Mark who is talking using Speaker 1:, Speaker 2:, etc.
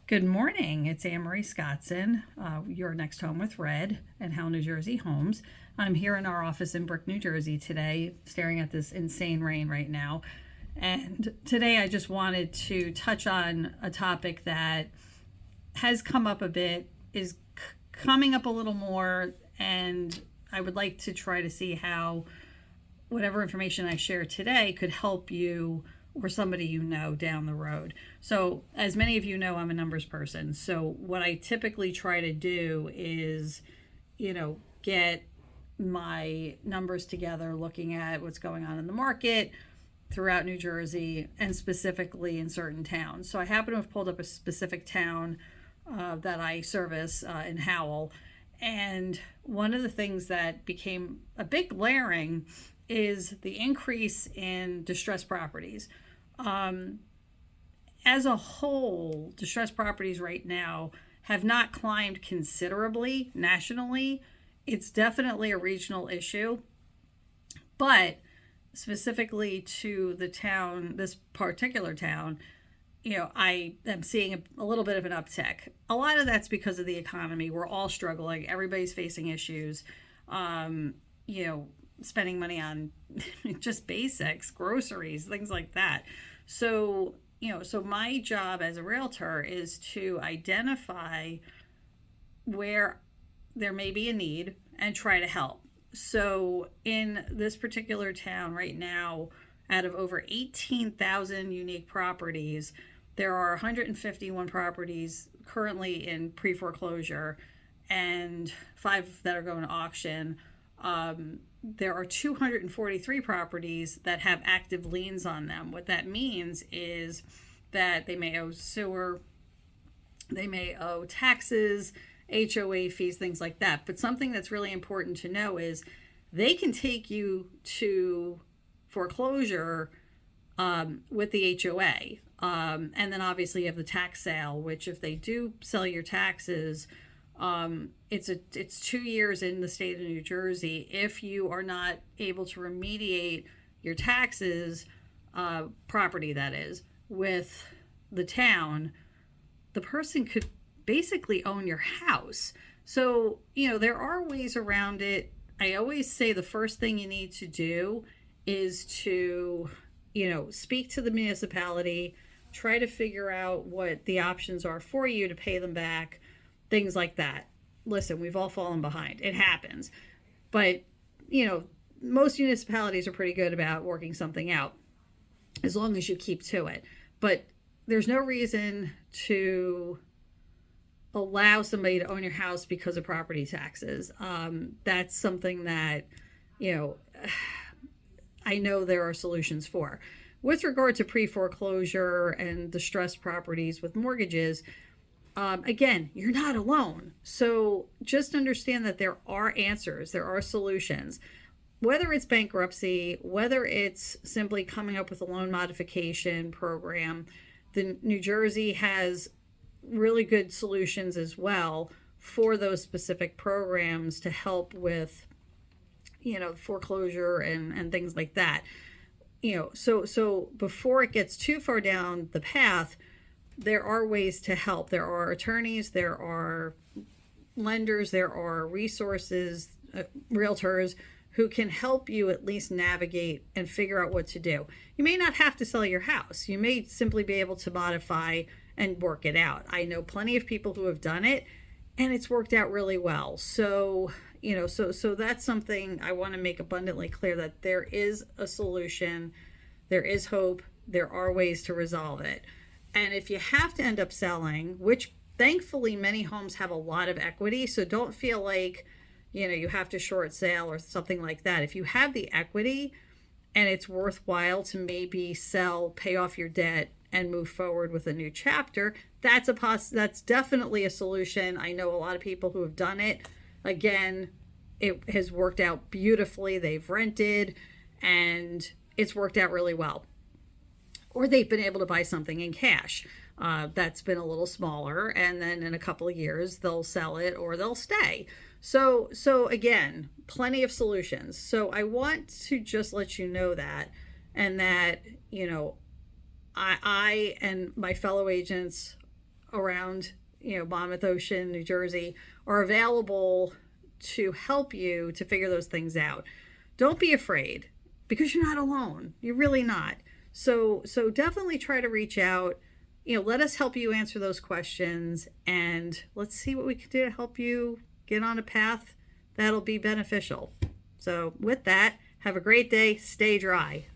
Speaker 1: Good morning. It's Anne-Marie Scottson, your next home with Red and How New Jersey Homes. I'm here in our office in Brick, New Jersey today, staring at this insane rain right now. And today I just wanted to touch on a topic that has come up a bit, is coming up a little more, and I would like to try to see how whatever information I share today could help you or somebody you know down the road. So, as many of you know, I'm a numbers person. So, what I typically try to do is, get my numbers together, looking at what's going on in the market throughout New Jersey and specifically in certain towns. So, I happen to have pulled up a specific town that I service in Howell. And one of the things that became a bit glaring is the increase in distressed properties. Um, as a whole, distressed properties right now have not climbed considerably nationally. It's definitely a regional issue, but specifically to the town, this particular town, I am seeing a little bit of an uptick. A lot of that's because of the economy. We're all struggling. Everybody's facing issues. Um, you know, Spending money on just basics, groceries, things like that. So, so my job as a realtor is to identify where there may be a need and try to help. So, in this particular town right now, out of over 18,000 unique properties, there are 151 properties currently in pre foreclosure and 5 that are going to auction. There are 243 properties that have active liens on them. What that means is that they may owe sewer, they may owe taxes, HOA fees, things like that. But something that's really important to know is they can take you to foreclosure with the HOA. And then obviously you have the tax sale, which if they do sell your taxes, it's 2 years in the state of New Jersey. If you are not able to remediate your taxes, property that is, with the town, the person could basically own your house. So, there are ways around it. I always say the first thing you need to do is to, speak to the municipality, try to figure out what the options are for you to pay them back, things like that. Listen, we've all fallen behind. It happens. But, most municipalities are pretty good about working something out as long as you keep to it. But there's no reason to allow somebody to own your house because of property taxes. That's something that, I know there are solutions for. With regard to pre-foreclosure and distressed properties with mortgages, again, you're not alone. So just understand that there are answers, there are solutions. Whether it's bankruptcy, whether it's simply coming up with a loan modification program, the New Jersey has really good solutions as well for those specific programs to help with, foreclosure and things like that. So before it gets too far down the path, there are ways to help. There are attorneys, there are lenders, there are resources, realtors who can help you at least navigate and figure out what to do. You may not have to sell your house. You may simply be able to modify and work it out. I know plenty of people who have done it and it's worked out really well. So, so that's something I want to make abundantly clear, that there is a solution, there is hope, there are ways to resolve it. And if you have to end up selling, which thankfully many homes have a lot of equity, so don't feel like, you have to short sale or something like that. If you have the equity and it's worthwhile to maybe sell, pay off your debt, and move forward with a new chapter, that's definitely a solution. I know a lot of people who have done it. Again, it has worked out beautifully. They've rented and it's worked out really well. Or they've been able to buy something in cash that's been a little smaller, and then in a couple of years they'll sell it or they'll stay. So again, plenty of solutions. So I want to just let you know that, and that I and my fellow agents around, Monmouth Ocean, New Jersey, are available to help you to figure those things out. Don't be afraid, because you're not alone. You're really not. So definitely try to reach out. Let us help you answer those questions, and let's see what we can do to help you get on a path that'll be beneficial. So with that, have a great day. Stay dry.